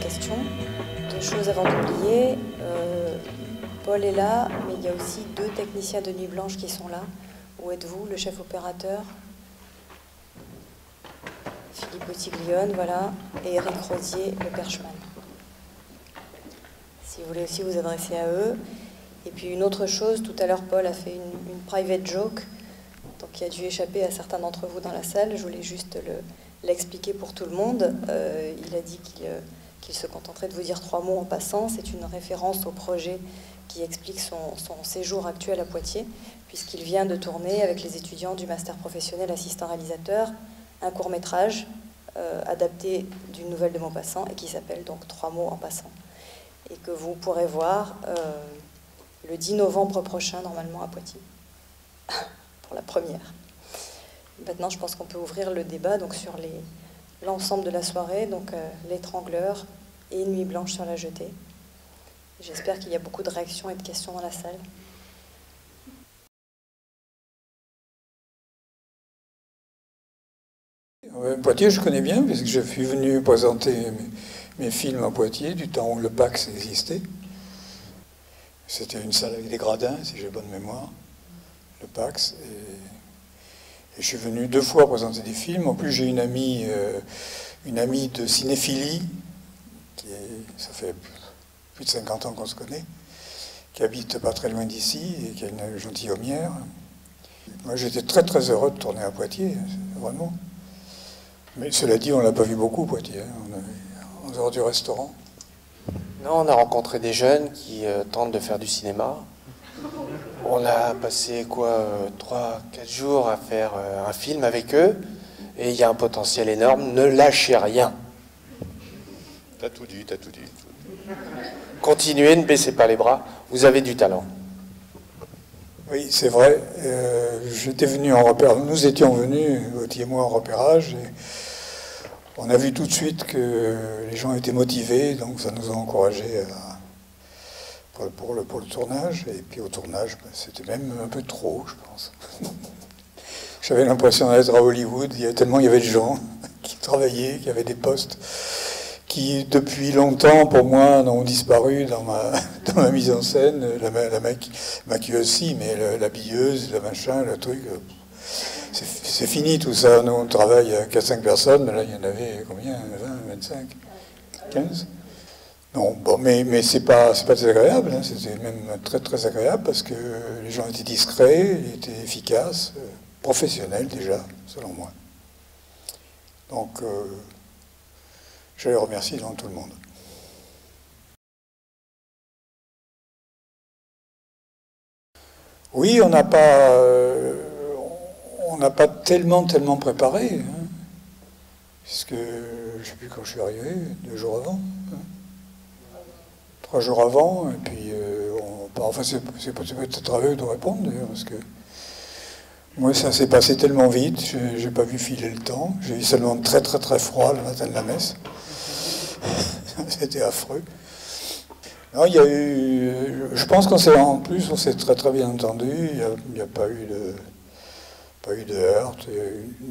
questions. Deux choses avant d'oublier. Paul est là, mais il y a aussi deux techniciens de Nuit Blanche qui sont là. Où êtes-vous? Le chef opérateur, Philippe Botiglione, voilà, et Eric Rosier, le perchman. Si vous voulez aussi vous adresser à eux. Et puis une autre chose, tout à l'heure Paul a fait une private joke, donc qui a dû échapper à certains d'entre vous dans la salle. Je voulais juste l'expliquer pour tout le monde. Il a dit qu'il se contenterait de vous dire 3 mots en passant. C'est une référence au projet qui explique son séjour actuel à Poitiers, puisqu'il vient de tourner avec les étudiants du master professionnel assistant réalisateur un court-métrage adapté d'une nouvelle de Maupassant et qui s'appelle donc 3 mots en passant, et que vous pourrez voir le 10 novembre prochain, normalement, à Poitiers, pour la première. Maintenant, je pense qu'on peut ouvrir le débat donc, sur l'ensemble de la soirée, donc L'étrangleur et Nuit blanche sur la jetée. J'espère qu'il y a beaucoup de réactions et de questions dans la salle. Poitiers, je connais bien, puisque je suis venu présenter mes films à Poitiers, du temps où le PAX existait. C'était une salle avec des gradins, si j'ai bonne mémoire, le PAX. Et je suis venu 2 fois présenter des films. En plus, j'ai une amie de cinéphilie, ça fait plus de 50 ans qu'on se connaît, qui habite pas très loin d'ici et qui a une gentilhommière. Moi, j'étais très très heureux de tourner à Poitiers, vraiment. Mais cela dit, on ne l'a pas vu beaucoup, Poitiers, hein. En dehors du restaurant. Non, on a rencontré des jeunes qui tentent de faire du cinéma. On a passé 3-4 jours à faire un film avec eux, et il y a un potentiel énorme. Ne lâchez rien. T'as tout dit, t'as tout dit. Continuez, ne baissez pas les bras. Vous avez du talent. Oui, c'est vrai. J'étais venu en repérage. Nous étions venus, Gauthier et moi, en repérage. Et on a vu tout de suite que les gens étaient motivés, donc ça nous a encouragés pour le tournage. Et puis au tournage, c'était même un peu trop, je pense. J'avais l'impression d'être à Hollywood. Il y avait de gens qui travaillaient, qui avaient des postes qui, depuis longtemps, pour moi, ont disparu dans ma mise en scène. La maquilleuse aussi, mais l'habilleuse, le machin, le truc... C'est fini tout ça. Nous, on travaille à 4-5 personnes, mais là, il y en avait combien? 20, 25, 15? Non, bon, mais c'est pas désagréable, hein. C'était même très, très agréable parce que les gens étaient discrets, ils étaient efficaces, professionnels déjà, selon moi. Donc, je les remercie devant tout le monde. Oui, on n'a pas tellement préparé, hein, puisque je ne sais plus quand je suis arrivé, 2 jours avant, hein, 3 jours avant, et puis enfin c'est peut-être à eux de répondre d'ailleurs, parce que moi ça s'est passé tellement vite, j'ai pas vu filer le temps, j'ai eu seulement très très très froid le matin de la messe, c'était affreux. Non, il y a eu, je pense qu'on s'est très très bien entendu, il n'y a pas eu de heurts.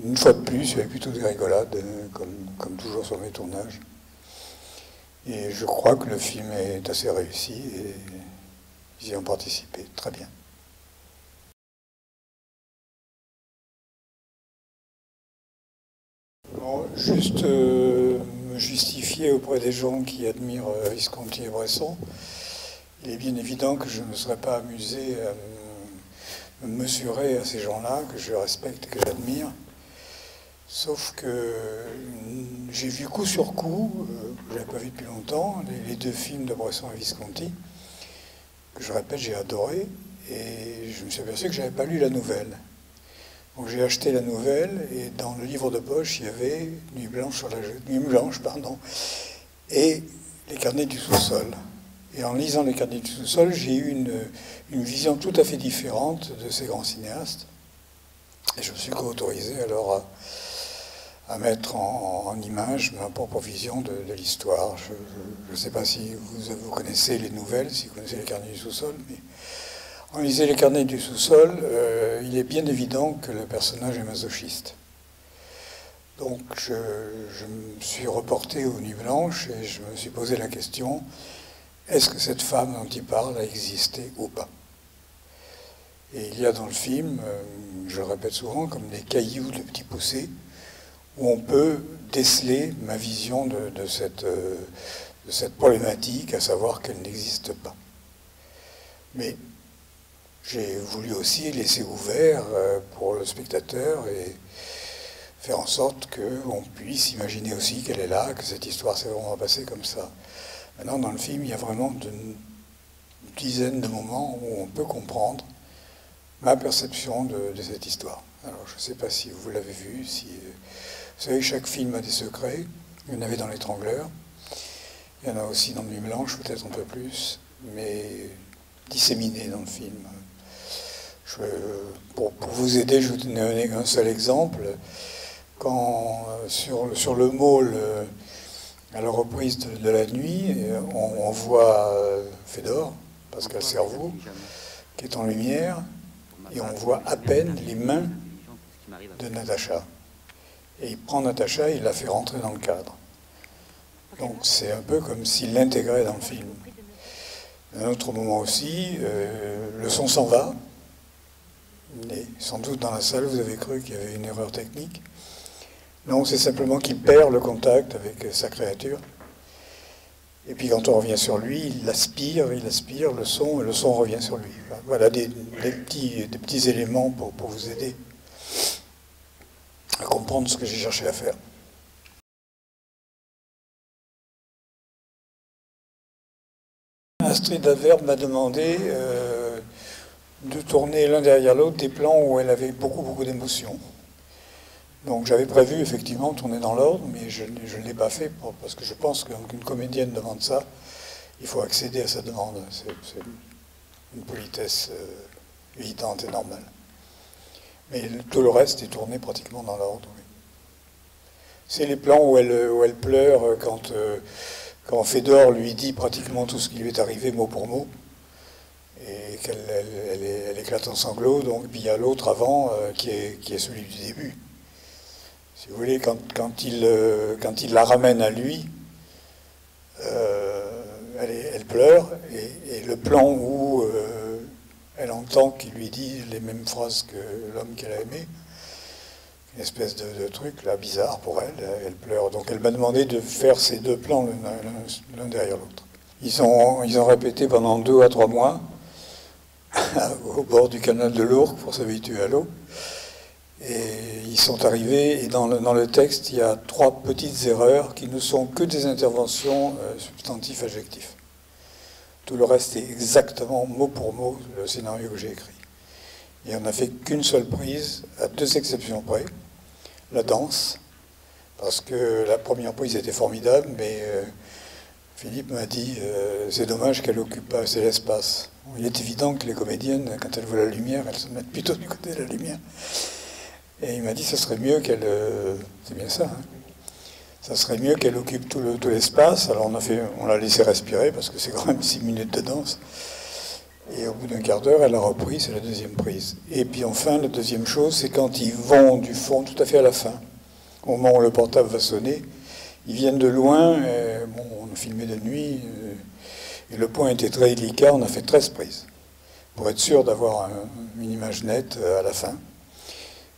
Une fois de plus, il y avait plutôt des rigolades, comme toujours sur mes tournages. Et je crois que le film est assez réussi et ils y ont participé très bien. Bon, juste me justifier auprès des gens qui admirent Visconti et Bresson. Il est bien évident que je ne me serais pas amusé à me mesurer à ces gens-là, que je respecte et que j'admire. Sauf que j'ai vu coup sur coup, que je n'avais pas vu depuis longtemps, les 2 films de Bresson et Visconti, que je répète, j'ai adoré, et je me suis aperçu que je n'avais pas lu la nouvelle. Donc j'ai acheté la nouvelle, et dans le livre de poche, il y avait Nuit blanche, et Les carnets du sous-sol. Et en lisant Les carnets du sous-sol, j'ai eu une vision tout à fait différente de ces grands cinéastes. Et je me suis autorisé alors à mettre en image ma propre vision de l'histoire. Je ne sais pas si vous connaissez les nouvelles, si vous connaissez Les carnets du sous-sol, mais en lisant Les carnets du sous-sol, il est bien évident que le personnage est masochiste. Donc je me suis reporté aux Nuits Blanches et je me suis posé la question, est-ce que cette femme dont il parle a existé ou pas? Et il y a dans le film, je le répète souvent, comme des cailloux de petits poussés, où on peut déceler ma vision de cette problématique, à savoir qu'elle n'existe pas. Mais j'ai voulu aussi laisser ouvert pour le spectateur et faire en sorte qu'on puisse imaginer aussi qu'elle est là, que cette histoire s'est vraiment passée comme ça. Maintenant, dans le film, il y a vraiment une dizaine de moments où on peut comprendre ma perception de cette histoire. Alors, je ne sais pas si vous l'avez vu, si... Vous savez, chaque film a des secrets. Il y en avait dans L'Étrangleur. Il y en a aussi dans Nuit Blanche, peut-être un peu plus, mais disséminés dans le film. Pour vous aider, je vous donner un seul exemple. Quand sur le môle, à la reprise de la nuit, on voit Fédor, Pascal Cerveau, qui est en lumière, et on voit à peine les mains de Natacha. Et il prend Natacha et il la fait rentrer dans le cadre. Donc c'est un peu comme s'il l'intégrait dans le film. À un autre moment aussi, le son s'en va. Et sans doute dans la salle, vous avez cru qu'il y avait une erreur technique. Non, c'est simplement qu'il perd le contact avec sa créature. Et puis quand on revient sur lui, il aspire le son, et le son revient sur lui. Voilà des petits éléments pour vous aider à comprendre ce que j'ai cherché à faire. Astrid Averbe m'a demandé de tourner l'un derrière l'autre des plans où elle avait beaucoup d'émotions. Donc j'avais prévu effectivement de tourner dans l'ordre, mais je ne l'ai pas fait parce que je pense qu'une comédienne demande ça, il faut accéder à sa demande. C'est une politesse évidente et normale. Mais tout le reste est tourné pratiquement dans l'ordre. Oui. C'est les plans où elle pleure quand Fédor lui dit pratiquement tout ce qui lui est arrivé mot pour mot, et qu'elle éclate en sanglots. Donc, puis il y a l'autre avant qui est celui du début. Si vous voulez, quand il la ramène à lui, elle pleure, et le plan où elle entend qu'il lui dit les mêmes phrases que l'homme qu'elle a aimé, une espèce de truc là bizarre pour elle pleure. Donc elle m'a demandé de faire ces deux plans l'un derrière l'autre. Ils ont répété pendant 2 à 3 mois au bord du canal de l'Ourcq pour s'habituer à l'eau. Et ils sont arrivés, et dans le texte, il y a 3 petites erreurs qui ne sont que des interventions substantifs adjectifs. Tout le reste est exactement mot pour mot le scénario que j'ai écrit. Et on n'a fait qu'une seule prise, à 2 exceptions près, la danse, parce que la première prise était formidable, mais Philippe m'a dit c'est dommage qu'elle n'occupe pas assez l'espace. Il est évident que les comédiennes, quand elles voient la lumière, elles se mettent plutôt du côté de la lumière. Et il m'a dit, ça serait mieux qu'elle... c'est bien ça, hein, ça serait mieux qu'elle occupe tout l'espace. Alors on l'a laissé respirer, parce que c'est quand même 6 minutes de danse. Et au bout d'un quart d'heure, elle a repris, c'est la 2e prise. Et puis enfin, la 2e chose, c'est quand ils vont du fond, tout à fait à la fin, au moment où le portable va sonner, ils viennent de loin, bon, on a filmé de nuit, et le point était très délicat, on a fait 13 prises, pour être sûr d'avoir une image nette à la fin.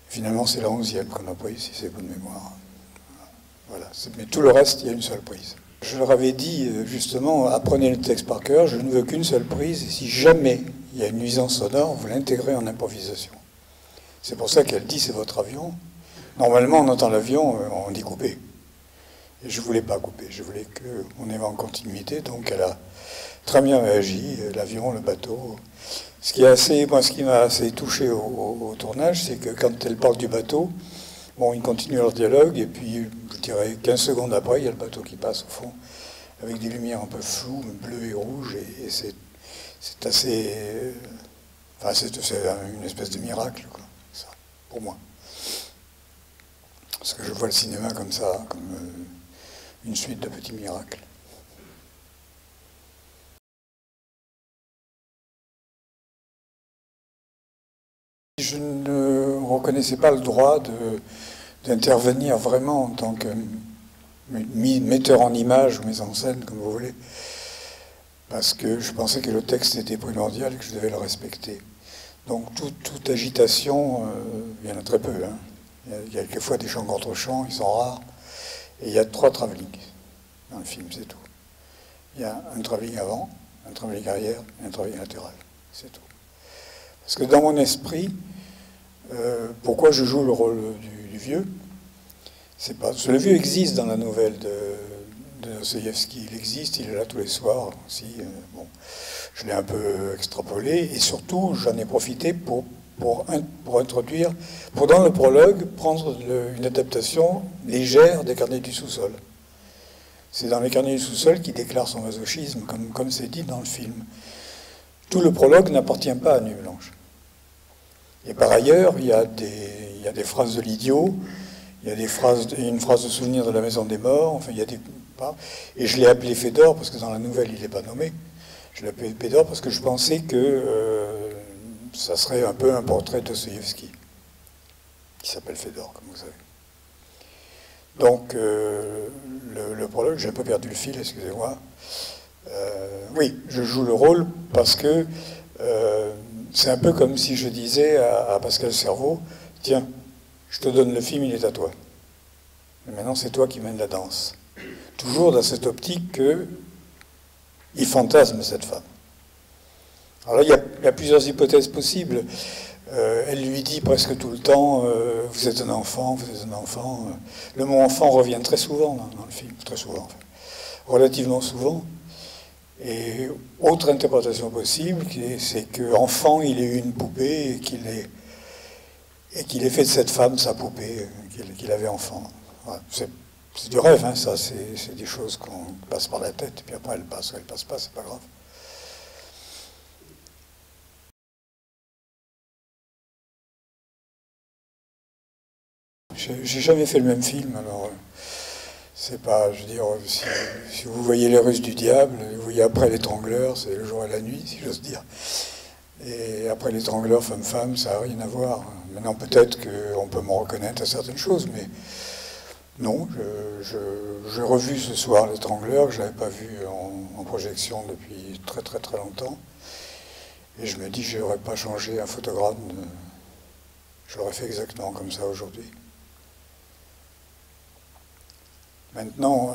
Finalement, c'est la 11e qu'on a prise, si c'est bonne mémoire. Voilà. Mais tout le reste, il y a une seule prise. Je leur avais dit, justement, apprenez le texte par cœur, je ne veux qu'une seule prise, et si jamais il y a une nuisance sonore, vous l'intégrez en improvisation. C'est pour ça qu'elle dit, c'est votre avion. Normalement, on entend l'avion, on dit couper. Et je ne voulais pas couper, je voulais qu'on ait en continuité, donc elle a très bien réagi, l'avion, le bateau. Ce qui m'a assez touché au tournage, c'est que quand elle parle du bateau, bon, ils continuent leur dialogue, et puis, je dirais, 15 secondes après, il y a le bateau qui passe au fond, avec des lumières un peu floues, bleues et rouges, et c'est assez... Enfin, c'est une espèce de miracle, quoi, ça, pour moi. Parce que je vois le cinéma comme ça, comme une suite de petits miracles. Je ne reconnaissais pas le droit d'intervenir vraiment en tant que metteur en image ou mise en scène, comme vous voulez, parce que je pensais que le texte était primordial et que je devais le respecter. Donc toute agitation, il y en a très peu. Hein. Il y a quelquefois des chants contre chants, ils sont rares. Et il y a 3 travelling dans le film, c'est tout. Il y a un travelling avant, un travelling arrière et un travelling latéral. C'est tout. Parce que dans mon esprit, pourquoi je joue le rôle du vieux, c'est pas... Parce que le vieux existe dans la nouvelle de Dostoïevski. Il existe, il est là tous les soirs aussi. Bon, je l'ai un peu extrapolé. Et surtout, j'en ai profité pour introduire, pour dans le prologue, prendre une adaptation légère des Carnets du sous-sol. C'est dans les Carnets du sous-sol qu'il déclare son masochisme, comme c'est dit dans le film. Tout le prologue n'appartient pas à Nuit Blanche. Et par ailleurs, il y a des phrases de l'idiot, il y a une phrase de souvenir de la maison des morts, enfin, il y a des... Et je l'ai appelé Fédor, parce que dans la nouvelle, il n'est pas nommé. Je l'ai appelé Fédor parce que je pensais que ça serait un peu un portrait de Dostoïevski, qui s'appelle Fédor, comme vous savez. Donc, le prologue, j'ai un peu perdu le fil, excusez-moi. Oui, je joue le rôle parce que c'est un peu comme si je disais à Pascal Cerveau, tiens, je te donne le film, il est à toi. Mais maintenant, c'est toi qui mènes la danse. Toujours dans cette optique qu'il fantasme cette femme. Alors là, il y a plusieurs hypothèses possibles. Elle lui dit presque tout le temps, vous êtes un enfant, vous êtes un enfant. Le mot enfant revient très souvent dans le film, très souvent, enfin, relativement souvent. Et autre interprétation possible, c'est qu'enfant, il ait eu une poupée et qu'il ait fait de cette femme sa poupée qu'il avait enfant. Voilà. C'est du rêve, hein, ça, c'est des choses qu'on passe par la tête, et puis après elle passe ou elle passe pas, c'est pas grave. J'ai jamais fait le même film, alors c'est pas, je veux dire, si vous voyez Les Russes du Diable, vous voyez Après l'Étrangleur, c'est le jour et la nuit, si j'ose dire. Et Après l'Étrangleur, femme-femme, ça n'a rien à voir. Maintenant, peut-être qu'on peut me reconnaître à certaines choses, mais non, j'ai revu ce soir l'Étrangleur, que je n'avais pas vu en projection depuis très très très longtemps. Et je me dis, je n'aurais pas changé un photogramme, je l'aurais fait exactement comme ça aujourd'hui. Maintenant,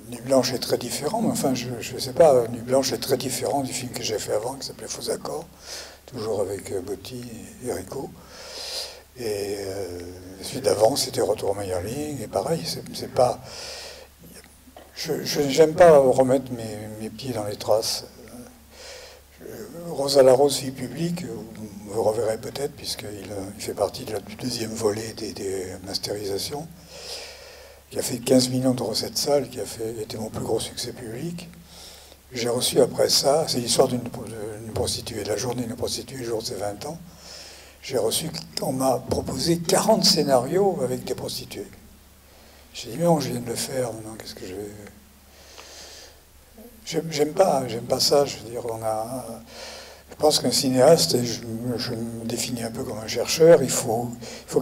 Nuit Blanche est très différent, mais enfin, je ne sais pas, Nuit Blanche est très différent du film que j'ai fait avant, qui s'appelait Faux Accords, toujours avec Botti et Rico. Et celui d'avant, c'était Retour à Meyerling, et pareil, c'est pas... J'aime pas remettre mes pieds dans les traces. Rosa la Rose, fille publique, vous le reverrez peut-être, puisqu'il fait partie du deuxième volet des masterisations, qui a fait 15 millions de recettes salles, qui a été mon plus gros succès public. J'ai reçu après ça, c'est l'histoire d'une prostituée, la journée d'une prostituée, le jour de ses 20 ans. J'ai reçu, on m'a proposé 40 scénarios avec des prostituées. J'ai dit, mais non, je viens de le faire, maintenant, qu'est-ce que je vais... J'aime pas ça, je veux dire, je pense qu'un cinéaste, et je me définis un peu comme un chercheur, il faut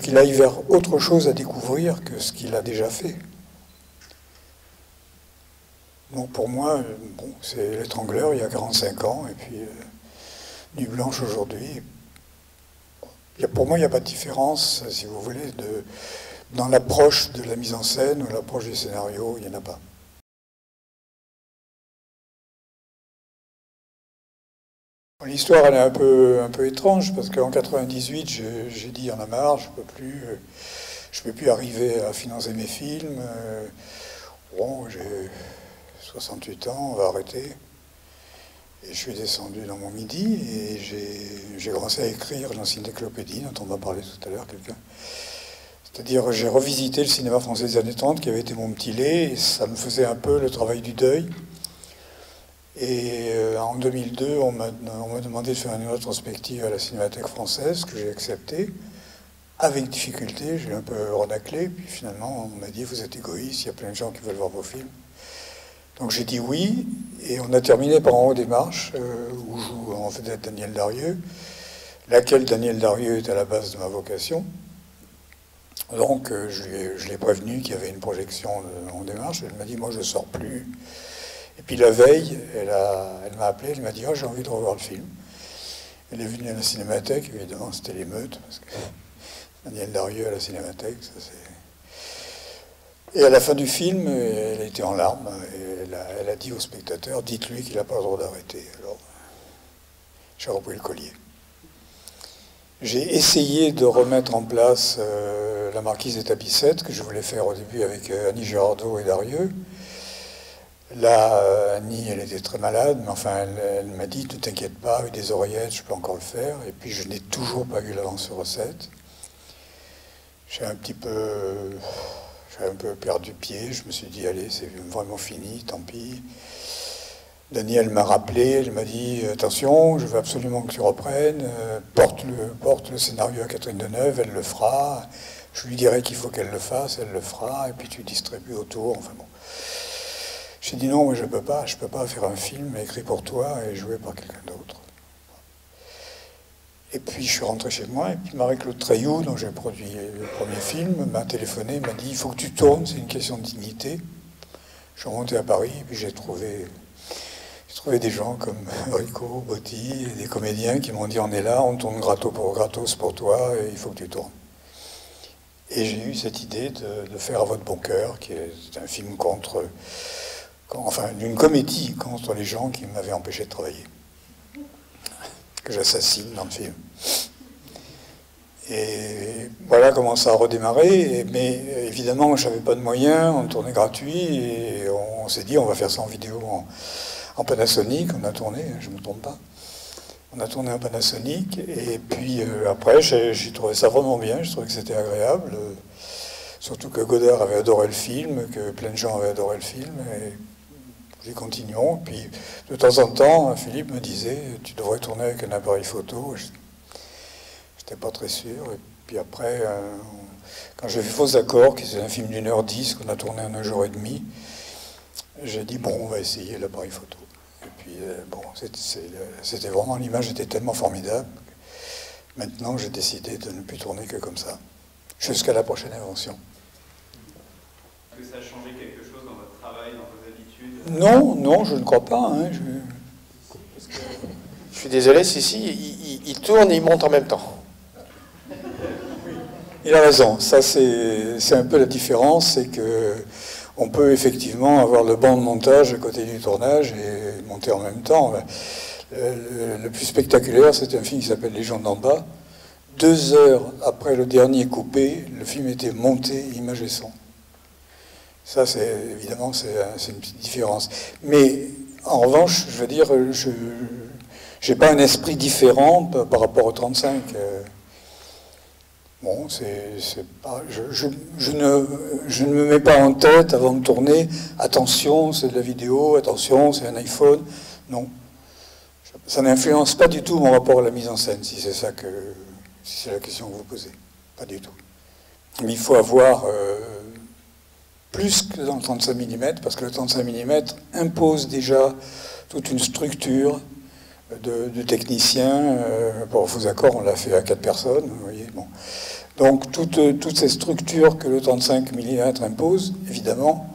qu'il aille vers autre chose à découvrir que ce qu'il a déjà fait. Donc pour moi, bon, c'est L'Étrangleur il y a 45 ans, et puis Nuit Blanche aujourd'hui. Pour moi, il n'y a pas de différence, si vous voulez, dans l'approche de la mise en scène ou l'approche du scénario, il n'y en a pas. L'histoire, elle est un peu étrange, parce qu'en 98, j'ai dit, il y en a marre, je peux plus arriver à financer mes films. Bon, j'ai 68 ans, on va arrêter. Et je suis descendu dans mon midi, et j'ai commencé à écrire l'encyclopédie, dont on m'a parlé tout à l'heure, quelqu'un. C'est-à-dire, j'ai revisité le cinéma français des années 30, qui avait été mon petit lait, et ça me faisait un peu le travail du deuil. Et en 2002, on m'a demandé de faire une rétrospective à la Cinémathèque française, que j'ai accepté. Avec difficulté, j'ai un peu renaclé, puis finalement, on m'a dit, vous êtes égoïste, il y a plein de gens qui veulent voir vos films. Donc j'ai dit oui, et on a terminé par En haut des marches, où joue en vedette Daniel Darieux, laquelle Daniel Darieux est à la base de ma vocation. Donc je l'ai prévenu qu'il y avait une projection en démarche. Elle m'a dit, moi je ne sors plus. Et puis la veille, elle m'a appelé, elle m'a dit, oh, j'ai envie de revoir le film. Elle est venue à la Cinémathèque, évidemment c'était l'émeute, parce que Daniel Darieux à la Cinémathèque, ça c'est... Et à la fin du film, elle était en larmes, et elle a dit au spectateur, dites-lui qu'il n'a pas le droit d'arrêter. Alors j'ai repris le collier. J'ai essayé de remettre en place La Marquise des Tapissettes, que je voulais faire au début avec Annie Girardot et Darieux. Là, Annie, elle était très malade, mais enfin, elle m'a dit, ne t'inquiète pas, avec des oreillettes, je peux encore le faire. Et puis, je n'ai toujours pas eu l'avance-recette. J'ai un peu perdu pied. Je me suis dit, allez, c'est vraiment fini, tant pis. Daniel m'a rappelé, elle m'a dit, attention, je veux absolument que tu reprennes, porte le scénario à Catherine Deneuve, elle le fera. Je lui dirai qu'il faut qu'elle le fasse, elle le fera, et puis tu distribues autour. Enfin bon. J'ai dit non, moi je peux pas faire un film écrit pour toi et joué par quelqu'un d'autre. Et puis je suis rentré chez moi, et puis Marie-Claude Treilloux, dont j'ai produit le premier film, m'a téléphoné, m'a dit il faut que tu tournes, c'est une question de dignité. Je suis remonté à Paris, et puis j'ai trouvé des gens comme Rico, Botti, et des comédiens qui m'ont dit on est là, on tourne gratos pour toi, et il faut que tu tournes. Et j'ai eu cette idée de faire À votre bon cœur, qui est un film d'une comédie contre les gens qui m'avaient empêché de travailler, que j'assassine dans le film. Et voilà comment ça a redémarré. Mais évidemment, je n'avais pas de moyens, on tournait gratuit, et on s'est dit on va faire ça en vidéo en Panasonic. On a tourné, je ne me trompe pas. On a tourné en Panasonic, et puis après, j'ai trouvé ça vraiment bien, je trouvais que c'était agréable. Surtout que Godard avait adoré le film, que plein de gens avaient adoré le film, et nous continuons. Puis de temps en temps, Philippe me disait tu devrais tourner avec un appareil photo. Je n'étais pas très sûr. Et puis après, quand j'ai vu Faux Accords, qui est un film d'1h10 qu'on a tourné en 1 jour et demi, j'ai dit bon, on va essayer l'appareil photo. Et puis bon, c'était vraiment, l'image était tellement formidable. Maintenant, j'ai décidé de ne plus tourner que comme ça, jusqu'à la prochaine invention. Est-ce que ça a changé quelque chose dans votre travail, dans vos habitudes? Non, je ne crois pas. Hein, Je suis désolé, si, il tourne et il monte en même temps. Il a raison. Ça, c'est un peu la différence, c'est que on peut effectivement avoir le banc de montage à côté du tournage et monter en même temps. Le plus spectaculaire, c'est un film qui s'appelle Les gens d'en bas. 2 heures après le dernier coupé, le film était monté, image et son. Ça, évidemment, c'est une petite différence. Mais en revanche, je veux dire, je n'ai pas un esprit différent par rapport au 35. Bon, je ne me mets pas en tête avant de tourner. Attention, c'est de la vidéo. Attention, c'est un iPhone. Non, ça n'influence pas du tout mon rapport à la mise en scène, si c'est la question que vous posez. Pas du tout. Mais il faut avoir plus que dans le 35 mm, parce que le 35 mm impose déjà toute une structure de techniciens. Pour Faux Accords, on l'a fait à 4 personnes, vous voyez. Bon. Donc toutes ces structures que le 35 mm impose, évidemment,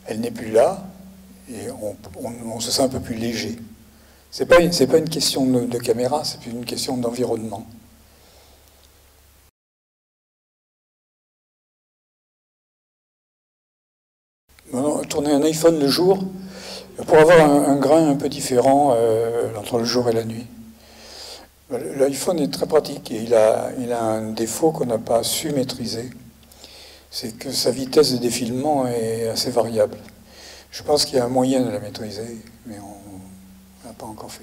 elle n'est plus là, et on se sent un peu plus léger. C'est pas une question de caméra, c'est plus une question d'environnement. Tourner un iPhone le jour, pour avoir un grain un peu différent entre le jour et la nuit. L'iPhone est très pratique et il a un défaut qu'on n'a pas su maîtriser. C'est que sa vitesse de défilement est assez variable. Je pense qu'il y a un moyen de la maîtriser, mais on n'a pas encore fait.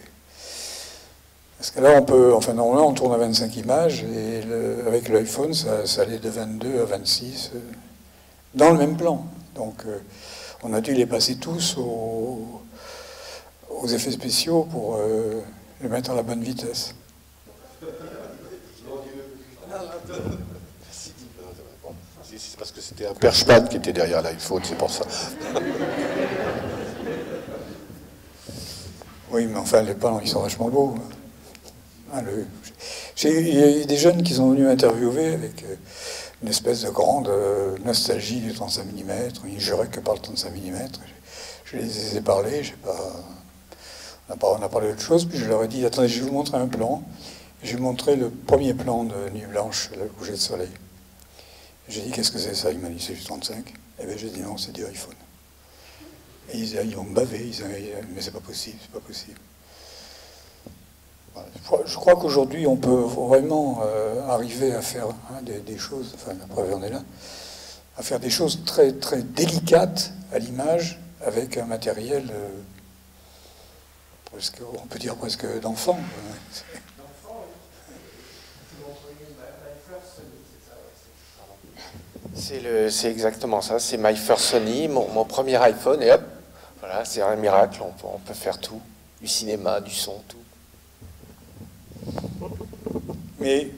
Parce que là, normalement, on tourne à 25 images, et avec l'iPhone, ça allait de 22 à 26, dans le même plan. Donc, on a dû les passer tous aux effets spéciaux pour les mettre à la bonne vitesse. C'est parce que c'était un perchman qui était derrière l'iPhone, c'est pour ça. Oui, mais enfin, les plans, ils sont vachement beaux. Il y a eu des jeunes qui sont venus m'interviewer avec une espèce de grande nostalgie du 35 mm. Ils juraient que par le 35 mm. Je les ai parlé, on a parlé d'autre chose, puis je leur ai dit, attendez, je vais vous montrer un plan. Je lui ai montré le premier plan de Nuit Blanche, le coucher de soleil. J'ai dit, qu'est-ce que c'est ça? Il m'a dit, c'est du 35. Et bien j'ai dit, non, c'est du iPhone. Et ils ont bavé, mais c'est pas possible, c'est pas possible. Voilà. Je crois qu'aujourd'hui, on peut vraiment arriver à faire des choses, enfin, la preuve, on est là, à faire des choses très, très délicates à l'image, avec un matériel, presque, on peut dire presque d'enfant. C'est exactement ça, c'est My First Sony, mon premier iPhone, et hop, voilà, c'est un miracle, on peut faire tout, du cinéma, du son, tout. Mais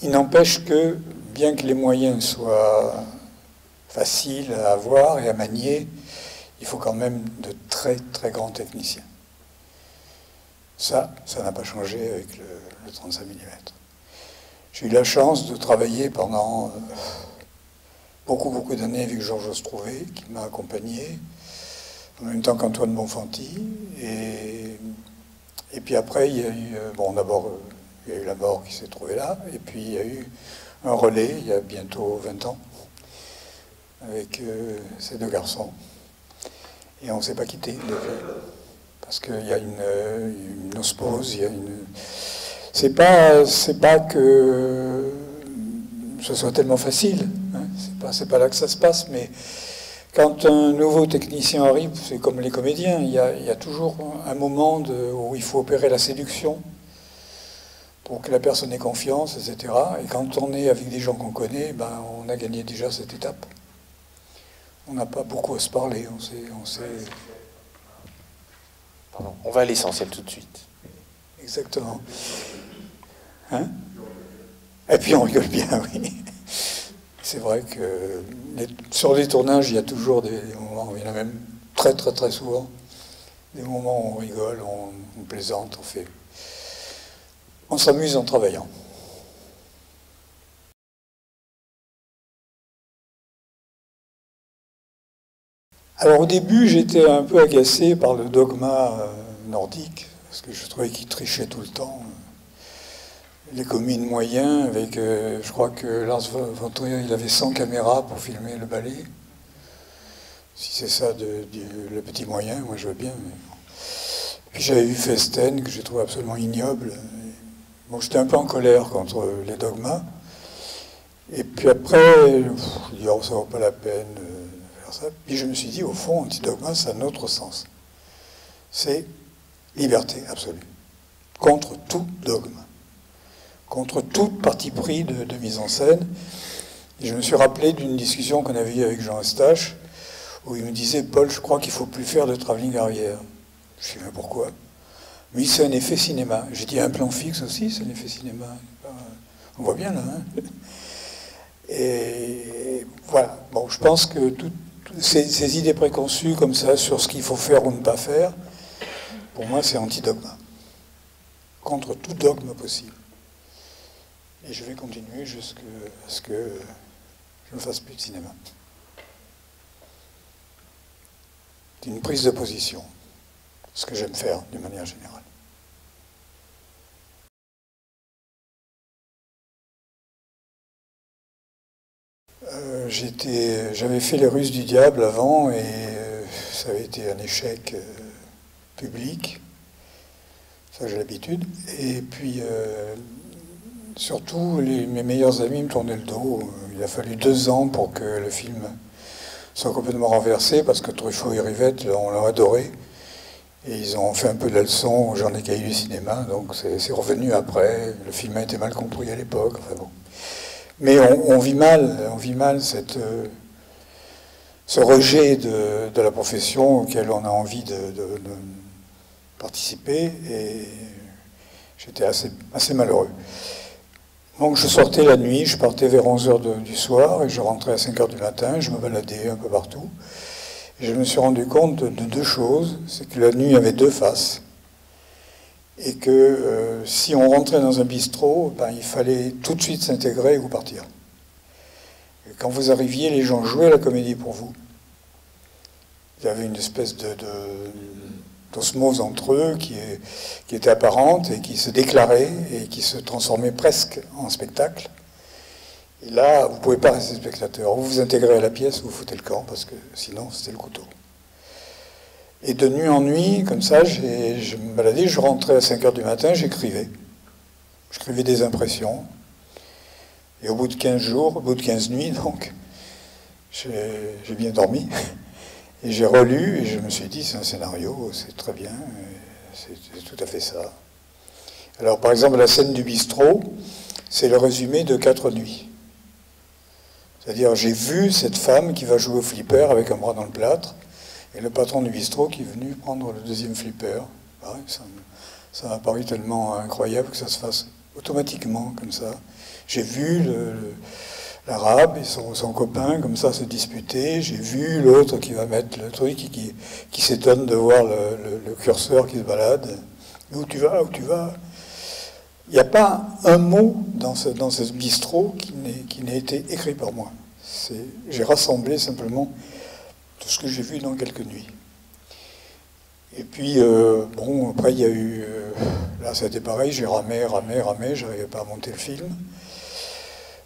il n'empêche que, bien que les moyens soient faciles à avoir et à manier, il faut quand même de très très grands techniciens. Ça n'a pas changé avec le 35 mm. J'ai eu la chance de travailler pendant beaucoup d'années avec Georges Ostrouvé, qui m'a accompagné, en même temps qu'Antoine Bonfanti. Et puis après, il y a eu, d'abord, il y a eu la mort qui s'est trouvée là, et puis il y a eu un relais, il y a bientôt 20 ans, avec ces deux garçons. Et on ne s'est pas quitté, parce qu'il y a une osmose, il y a une... C'est pas que ce soit tellement facile, hein. C'est pas là que ça se passe, mais quand un nouveau technicien arrive, c'est comme les comédiens, il y a toujours un moment où il faut opérer la séduction pour que la personne ait confiance, etc. Et quand on est avec des gens qu'on connaît, ben, on a gagné déjà cette étape. On n'a pas beaucoup à se parler, on sait... Pardon, on va à l'essentiel tout de suite. Exactement. Hein? Et puis on rigole bien, oui. C'est vrai que sur les tournages, il y a toujours des moments, il y en a même très très très souvent, des moments où on rigole, on plaisante, on s'amuse en travaillant. Alors au début, j'étais un peu agacé par le dogma nordique, parce que je trouvais qu'il trichait tout le temps. Les communes moyens, avec, je crois que Lars von Trier, il avait 100 caméras pour filmer le ballet. Si c'est ça le petit moyen, moi je veux bien. Mais bon. Puis j'avais vu Festen, que j'ai trouvé absolument ignoble. Bon, j'étais un peu en colère contre les dogmas. Et puis après, je dis, oh, ça vaut pas la peine de faire ça. Puis je me suis dit, au fond, anti-dogma, ça a un autre sens. C'est liberté absolue. Contre tout dogme. Contre tout parti pris de mise en scène. Et je me suis rappelé d'une discussion qu'on avait eue avec Jean Eustache, où il me disait, Paul, je crois qu'il ne faut plus faire de travelling arrière. Je me suis dit, mais pourquoi? Oui, c'est un effet cinéma. J'ai dit, un plan fixe aussi, c'est un effet cinéma. On voit bien là. Hein, et voilà. Bon, je pense que toutes ces idées préconçues comme ça, sur ce qu'il faut faire ou ne pas faire, pour moi, c'est anti-dogma. Contre tout dogme possible. Et je vais continuer jusqu'à ce que je ne fasse plus de cinéma. C'est une prise de position, ce que j'aime faire d'une manière générale. J'avais fait Les Ruses du Diable avant et ça avait été un échec public. Ça, j'ai l'habitude. Et puis... surtout, mes meilleurs amis me tournaient le dos. Il a fallu 2 ans pour que le film soit complètement renversé, parce que Truffaut et Rivette, on l'a adoré. Et ils ont fait un peu de la leçon aux gens des cahiers du cinéma, donc c'est revenu après. Le film a été mal compris à l'époque. Enfin bon. Mais on vit mal ce rejet de la profession auquel on a envie de participer. Et j'étais assez malheureux. Donc je sortais la nuit, je partais vers 11h du soir et je rentrais à 5h du matin, je me baladais un peu partout. Et je me suis rendu compte de 2 choses, c'est que la nuit avait 2 faces et que si on rentrait dans un bistrot, ben, il fallait tout de suite s'intégrer ou partir. Et quand vous arriviez, les gens jouaient la comédie pour vous. Il y avait une espèce d'osmose entre eux qui était apparente et qui se déclarait et qui se transformait presque en spectacle. Et là, vous ne pouvez pas rester spectateur. Vous vous intégrez à la pièce, vous foutez le camp, parce que sinon, c'était le couteau. Et de nuit en nuit, comme ça, je me baladais, je rentrais à 5 heures du matin, j'écrivais. J'écrivais des impressions. Et au bout de 15 jours, au bout de 15 nuits, donc, j'ai bien dormi. Et j'ai relu, et je me suis dit, c'est un scénario, c'est très bien, c'est tout à fait ça. Alors, par exemple, la scène du bistrot, c'est le résumé de 4 nuits. C'est-à-dire, j'ai vu cette femme qui va jouer au flipper avec un bras dans le plâtre, et le patron du bistrot qui est venu prendre le deuxième flipper. Ah, ça m'a paru tellement incroyable que ça se fasse automatiquement, comme ça. J'ai vu l'arabe et son copain, comme ça, se disputer. J'ai vu l'autre qui va mettre le truc, qui s'étonne de voir le curseur qui se balade. Où tu vas, où tu vas? Il n'y a pas un mot dans ce bistrot qui n'ait été écrit par moi. J'ai rassemblé simplement tout ce que j'ai vu dans quelques nuits. Et puis, bon, après, il y a eu... là, c'était pareil, j'ai ramé, je n'arrivais pas à monter le film.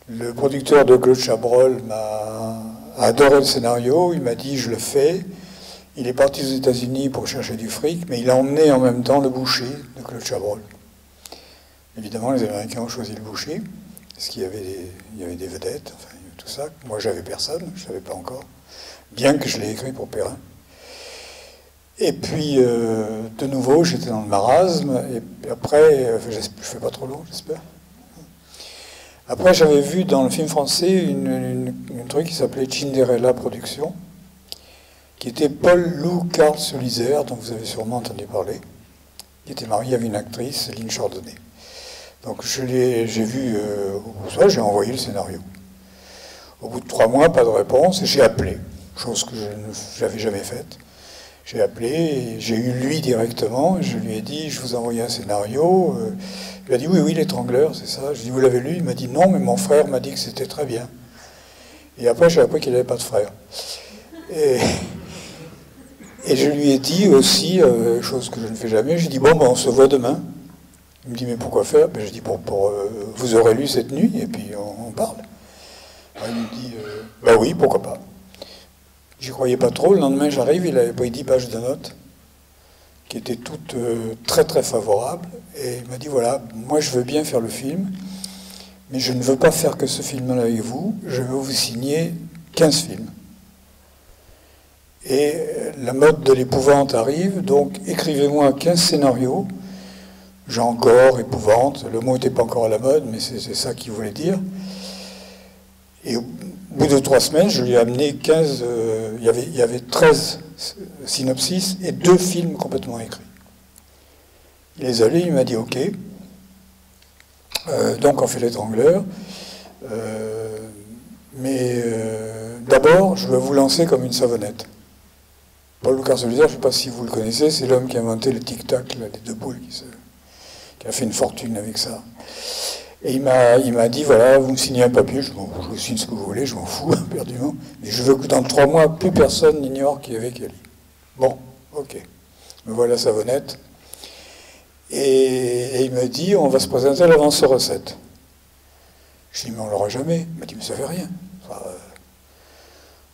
Le producteur de Claude Chabrol a adoré le scénario, il m'a dit, je le fais. Il est parti aux États-Unis pour chercher du fric, mais il a emmené en même temps le boucher de Claude Chabrol. Évidemment, les Américains ont choisi le boucher, parce qu'il y avait des vedettes, enfin, tout ça. Moi, j'avais personne, je ne savais pas encore, bien que je l'ai écrit pour Perrin. Et puis, de nouveau, j'étais dans le marasme, et puis après, je ne fais pas trop long, j'espère. Après, j'avais vu dans le film français une truc qui s'appelait Cinderella Productions, qui était Paul Lou Carl Sullizer, dont vous avez sûrement entendu parler, qui était marié avec une actrice, Céline Chardonnay. Donc j'ai vu, ça, j'ai envoyé le scénario. Au bout de 3 mois, pas de réponse, et j'ai appelé, chose que je n'avais jamais faite. J'ai appelé, et j'ai eu lui directement, et je lui ai dit, je vous ai envoyé un scénario. Il a dit, oui, l'étrangleur, c'est ça. Je lui ai dit, vous l'avez lu? Il m'a dit, non, mais mon frère m'a dit que c'était très bien. Et après, j'ai appris qu'il n'avait pas de frère. Et je lui ai dit aussi, chose que je ne fais jamais, j'ai dit, bon, ben, on se voit demain. Il me dit, mais pourquoi faire? Ben, je dis, vous aurez lu cette nuit, et puis on parle. Alors, il me dit, ben oui, pourquoi pas. J'y croyais pas trop. Le lendemain, j'arrive, il avait pris 10 pages de notes, qui étaient toutes très très favorables. Et il m'a dit, voilà, moi je veux bien faire le film, mais je ne veux pas faire que ce film-là avec vous, je veux vous signer 15 films. Et la mode de l'épouvante arrive, donc écrivez-moi 15 scénarios, genre gore, épouvante, le mot n'était pas encore à la mode, mais c'est ça qu'il voulait dire. Et au bout de 3 semaines, je lui ai amené 15, il y avait 13 synopsis et 2 films complètement écrits. Il les a lus, il m'a dit ok, donc on fait l'étrangleur, mais d'abord je veux vous lancer comme une savonnette. Paul Lou Carl Sullizer, je ne sais pas si vous le connaissez, c'est l'homme qui a inventé le tic-tac, les 2 boules, qui a fait une fortune avec ça. Et il m'a dit, voilà, vous me signez un papier, je vous signe ce que vous voulez, je m'en fous, perdument, mais je veux que dans 3 mois, plus personne n'ignore qu'il y avait Kelly. Bon, ok. Me voilà savonnette. Et il me dit, on va se présenter à l'avance sur recette. Je dis, mais on l'aura jamais. Il m'a dit, mais ça fait rien. Enfin,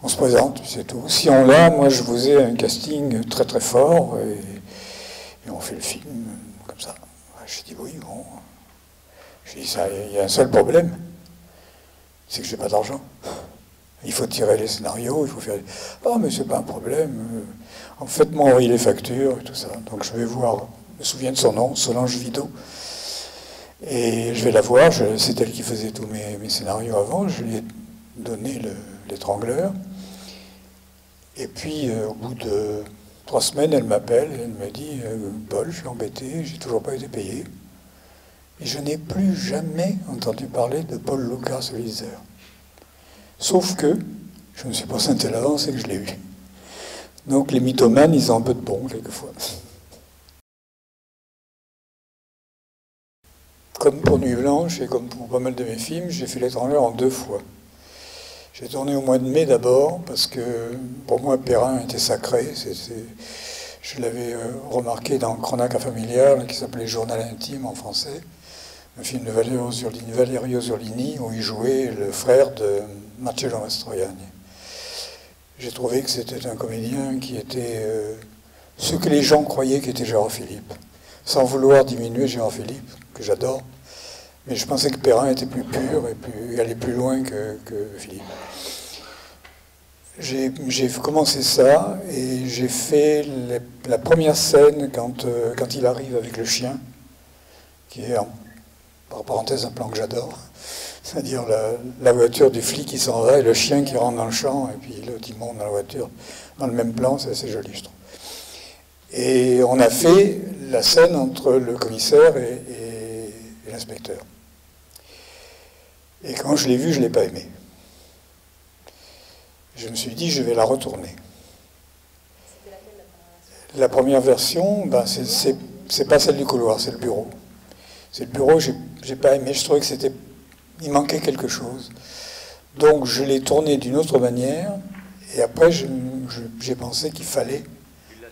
on se présente, c'est tout. Si on l'a, moi je vous ai un casting très très fort, et on fait le film comme ça. J'ai dit, oui, bon. J'ai dit, il y a un seul problème, c'est que je n'ai pas d'argent. Il faut tirer les scénarios, il faut faire... Ah, mais c'est pas un problème. En fait, moi, envoyer les factures et tout ça. Donc je vais voir, je me souviens de son nom, Solange Vidot. Et je vais la voir, c'est elle qui faisait tous mes scénarios avant. Je lui ai donné l'étrangleur. Et puis, au bout de 3 semaines, elle m'appelle, elle me dit, Paul, je suis embêté, j'ai toujours pas été payé. Et je n'ai plus jamais entendu parler de Paul Lou Carl Sullizer. Sauf que je me suis présenté à l'avance et que je l'ai eu. Donc les mythomanes, ils ont un peu de bon, quelquefois. Comme pour Nuit Blanche et comme pour pas mal de mes films, j'ai fait l'étrangleur en 2 fois. J'ai tourné au mois de mai d'abord, parce que pour moi, Perrin était sacré. Je l'avais remarqué dans Cronaca familiale, qui s'appelait Journal intime en français, un film de Valerio Zurlini, où il jouait le frère de Marcello Mastroianni. J'ai trouvé que c'était un comédien qui était ce que les gens croyaient qu'était Gérard Philippe, sans vouloir diminuer Gérard Philippe, que j'adore. Mais je pensais que Perrin était plus pur et allait plus loin que Philippe. J'ai commencé ça et j'ai fait la première scène quand il arrive avec le chien, qui est, par parenthèse, un plan que j'adore. C'est-à-dire la voiture du flic qui s'en va et le chien qui rentre dans le champ, et puis l'autre il monte dans la voiture, dans le même plan, c'est assez joli, je trouve. Et on a fait la scène entre le commissaire et l'inspecteur. Et quand je l'ai vue, je ne l'ai pas aimée. Je me suis dit, je vais la retourner. La première version, ben, c'est pas celle du couloir, c'est le bureau. C'est le bureau, j'ai pas aimé, je trouvais que il manquait quelque chose. Donc je l'ai tourné d'une autre manière, et après j'ai pensé qu'il fallait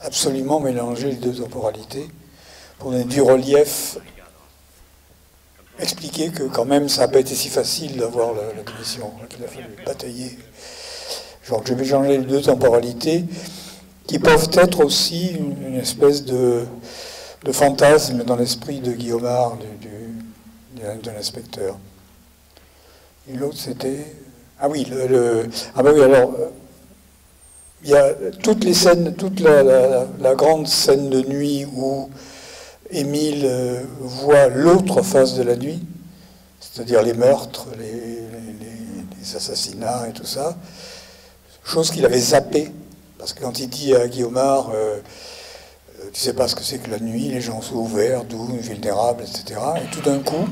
absolument mélanger les deux temporalités pour donner du relief, expliquer que quand même ça n'a pas été si facile d'avoir la démission, qu'il a fallu batailler. Genre j'ai mélangé les deux temporalités qui peuvent être aussi une espèce de fantasme dans l'esprit de Guillaumard, de l'inspecteur. Et l'autre, c'était... Ah oui, ah ben oui, alors, il y a toutes les scènes, toute la grande scène de nuit où Émile voit l'autre face de la nuit, c'est-à-dire les meurtres, les assassinats et tout ça, chose qu'il avait zappé, parce que quand il dit à Guillaumard... tu sais pas ce que c'est que la nuit, les gens sont ouverts, doux, vulnérables, etc. Et tout d'un coup,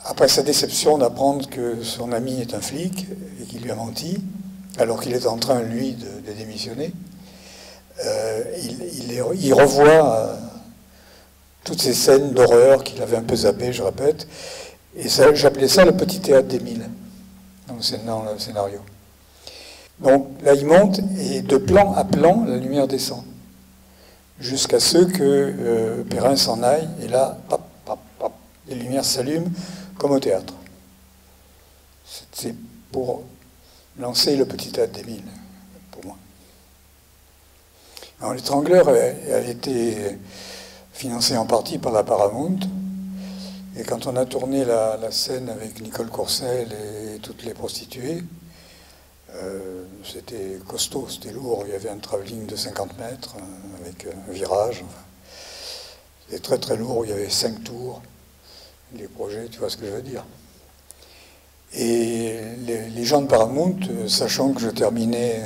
après sa déception d'apprendre que son ami est un flic et qu'il lui a menti, alors qu'il est en train, lui, de démissionner, il revoit toutes ces scènes d'horreur qu'il avait un peu zappées, je répète, et j'appelais ça le petit théâtre d'Émile, dans le scénario. Donc là, il monte, et de plan à plan, la lumière descend. Jusqu'à ce que Perrin s'en aille, et là, pop, pop, pop, les lumières s'allument comme au théâtre. C'est pour lancer le petit théâtre d'Émile, pour moi. Alors, l'Étrangleur a été financé en partie par la Paramount, et quand on a tourné la scène avec Nicole Courcelles et toutes les prostituées, c'était costaud, c'était lourd, il y avait un travelling de 50 mètres avec un virage, enfin. C'était très très lourd, il y avait 5 tours, les projets, tu vois ce que je veux dire. Et les gens de Paramount, sachant que je terminais,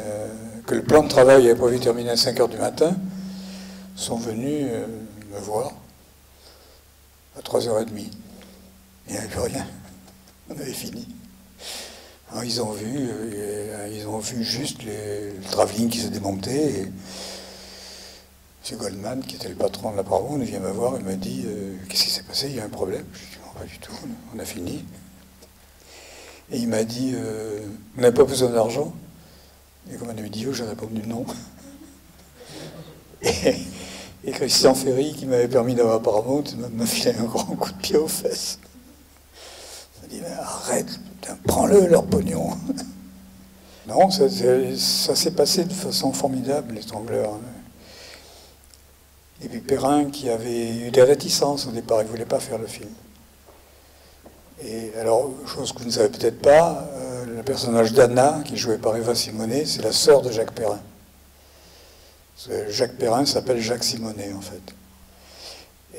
que le plan de travail avait prévu de terminer à 5 heures du matin, sont venus me voir à 3h30. Il n'y avait plus rien, on avait fini. Alors, ils ont vu juste le travelling qui se démontait. Et M. Goldman, qui était le patron de la Paramount, vient me voir et me dit qu'est-ce qui s'est passé, il y a un problème. Je lui dis non, pas du tout, on a fini. Et il m'a dit on n'a pas besoin d'argent. Et comme on avait dit, j'ai répondu non. Et Christian Ferry, qui m'avait permis d'avoir Paramount, m'a filé un grand coup de pied aux fesses. Il m'a dit mais arrête, prends-le leur pognon. Non, ça s'est passé de façon formidable, l'Étrangleur. Et puis Perrin, qui avait eu des réticences au départ, il ne voulait pas faire le film. Et alors, chose que vous ne savez peut-être pas, le personnage d'Anna, qui est joué par Eva Simonet, c'est la sœur de Jacques Perrin. Jacques Perrin s'appelle Jacques Simonet, en fait.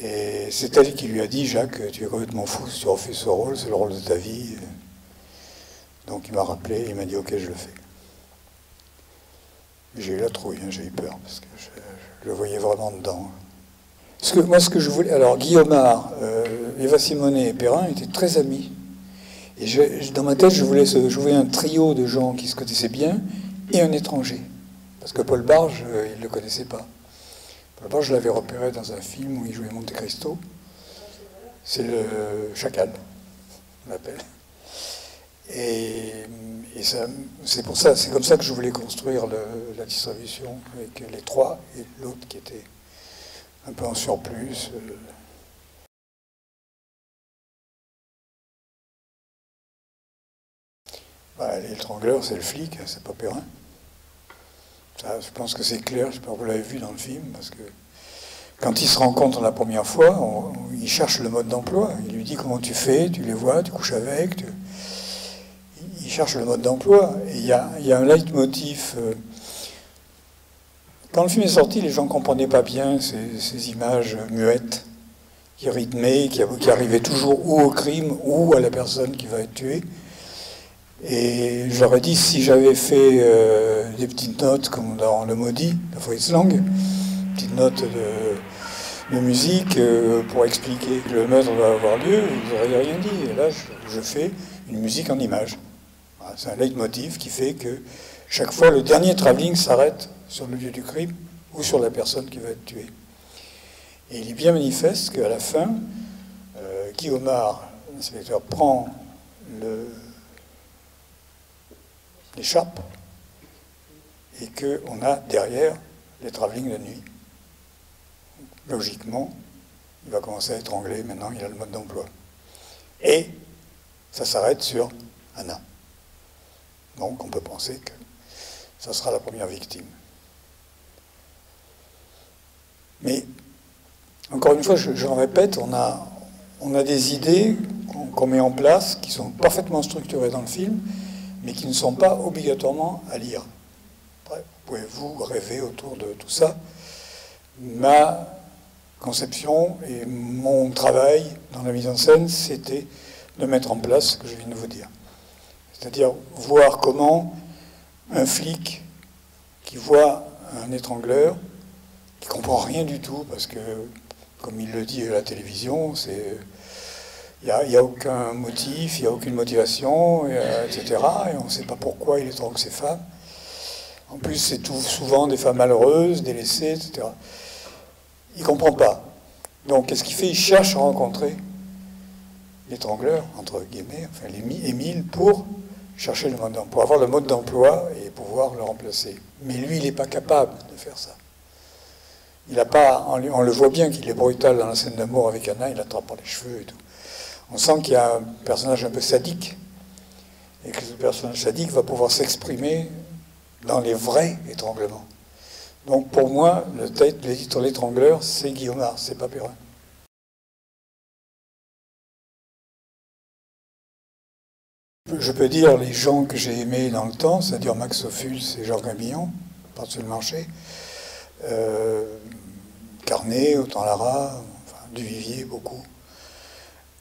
Et c'est elle qui lui a dit, Jacques, tu es complètement fou si tu refais ce rôle, c'est le rôle de ta vie. Donc il m'a rappelé, il m'a dit, ok, je le fais. J'ai eu la trouille, j'ai eu peur, parce que je le voyais vraiment dedans. Parce que moi, ce que je voulais... Alors, Guillaumard, Eva Simonet et Perrin étaient très amis. Et dans ma tête, je voulais jouer un trio de gens qui se connaissaient bien et un étranger. Parce que Paul Barge, il ne le connaissait pas. Paul Barge, je l'avais repéré dans un film où il jouait Monte Cristo. C'est le Chacal, on l'appelle. Et c'est pour ça, c'est comme ça que je voulais construire la distribution, avec les trois et l'autre qui était un peu en surplus. L'étrangleur, c'est le flic, hein, c'est pas Perrin. Ça, je pense que c'est clair, je sais pas si vous l'avez vu dans le film, parce que quand ils se rencontrent la première fois, il cherche le mode d'emploi. Il lui dit comment tu fais, tu les vois, tu couches avec. Il cherche le mode d'emploi. Et il y a un leitmotiv. Quand le film est sorti, les gens ne comprenaient pas bien ces images muettes, qui rythmaient, qui arrivaient toujours ou au crime ou à la personne qui va être tuée. Et je leur ai dit, si j'avais fait des petites notes comme dans Le Maudit, de Fritz Lang, petites notes de musique pour expliquer que le meurtre va avoir lieu, vous n'auriez rien dit. Et là, je fais une musique en images. Voilà, c'est un leitmotiv qui fait que chaque fois, le dernier travelling s'arrête sur le lieu du crime ou sur la personne qui va être tuée. Et il est bien manifeste qu'à la fin, Guy Omar, l'inspecteur, prend l'écharpe et qu'on a derrière les travelling de nuit. Logiquement, il va commencer à étrangler, maintenant il a le mode d'emploi. Et ça s'arrête sur Anna. Donc on peut penser que ça sera la première victime. Mais, encore une fois, je le répète, on a des idées qu'on met en place qui sont parfaitement structurées dans le film, mais qui ne sont pas obligatoirement à lire. Après, pouvez-vous rêver autour de tout ça? Ma conception et mon travail dans la mise en scène, c'était de mettre en place ce que je viens de vous dire. C'est-à-dire voir comment un flic qui voit un étrangleur, qui ne comprend rien du tout, parce que, comme il le dit à la télévision, il n'y a aucun motif, il n'y a aucune motivation, etc. Et on ne sait pas pourquoi il étrangle ces femmes. En plus, c'est souvent des femmes malheureuses, délaissées, etc. Il ne comprend pas. Donc, qu'est-ce qu'il fait? Il cherche à rencontrer l'étrangleur, entre guillemets, enfin Émile, pour chercher le mode d'emploi, pour avoir le mode d'emploi et pouvoir le remplacer. Mais lui, il n'est pas capable de faire ça. Il n'a pas, on le voit bien qu'il est brutal dans la scène d'amour avec Anna, il l'attrape par les cheveux et tout. On sent qu'il y a un personnage un peu sadique, et que ce personnage sadique va pouvoir s'exprimer dans les vrais étranglements. Donc pour moi, le titre L'étrangleur, c'est Guy Omar, c'est pas Perrin. Je peux dire les gens que j'ai aimés dans le temps, c'est-à-dire Max Ophuls et Georges Gabillon, par-dessus le marché, Carnet, Autant Lara, enfin, Duvivier, beaucoup.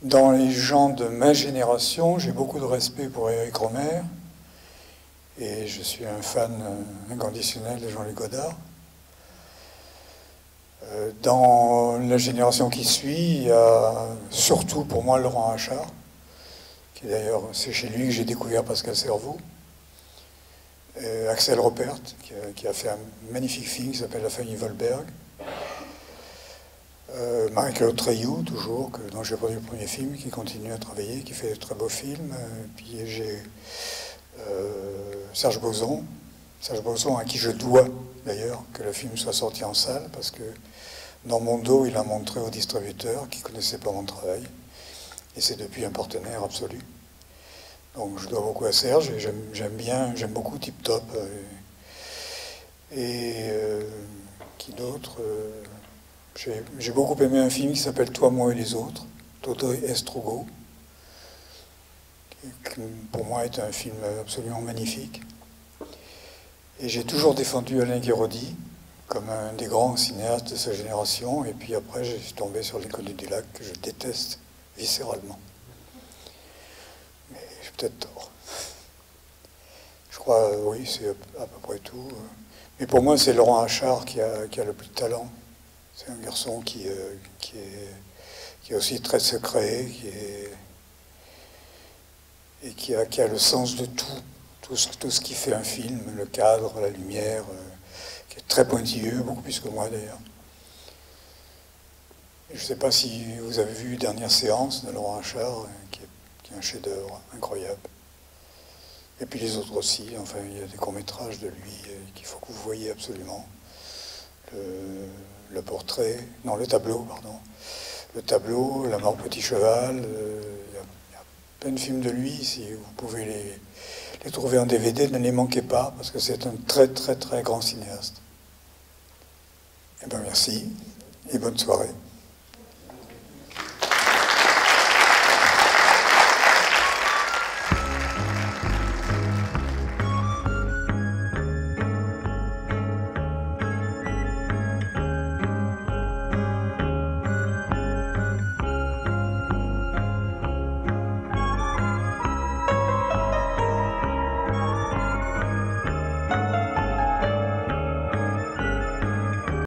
Dans les gens de ma génération, j'ai beaucoup de respect pour Éric Rohmer, et je suis un fan inconditionnel de Jean-Luc Godard. Dans la génération qui suit, il y a surtout pour moi Laurent Achard, qui d'ailleurs, c'est chez lui que j'ai découvert Pascal Servoux. Axel Ropert, qui a fait un magnifique film qui s'appelle La famille Volberg. Marie-Claude Treilloux, toujours, dont j'ai produit le premier film, qui continue à travailler, qui fait de très beaux films. Puis j'ai Serge Boson, à qui je dois d'ailleurs que le film soit sorti en salle, parce que dans mon dos, il a montré au distributeur qui ne connaissait pas mon travail. Et c'est depuis un partenaire absolu. Donc je dois beaucoup à Serge, et j'aime beaucoup Tip Top. Qui d'autre j'ai beaucoup aimé un film qui s'appelle Toi, moi et les autres, Toto Estrogo, qui pour moi est un film absolument magnifique. Et j'ai toujours défendu Alain Guiraudy comme un des grands cinéastes de sa génération, et puis après je suis tombé sur L'École du Lac, que je déteste viscéralement. Mais j'ai peut-être tort. Je crois, oui, c'est à peu près tout. Mais pour moi, c'est Laurent Achard qui a le plus de talent. C'est un garçon qui est aussi très secret, qui a le sens de tout ce qui fait un film, le cadre, la lumière, qui est très pointilleux, beaucoup plus que moi d'ailleurs. Je ne sais pas si vous avez vu Dernière séance de Laurent Achard, qui est un chef-d'œuvre incroyable. Et puis les autres aussi. Enfin, il y a des courts-métrages de lui qu'il faut que vous voyez absolument. Le portrait, non, le tableau, pardon. Le tableau, La mort petit cheval. Il y a plein de films de lui. Si vous pouvez les trouver en DVD, ne les manquez pas, parce que c'est un très, très, très grand cinéaste. Eh bien, merci et bonne soirée.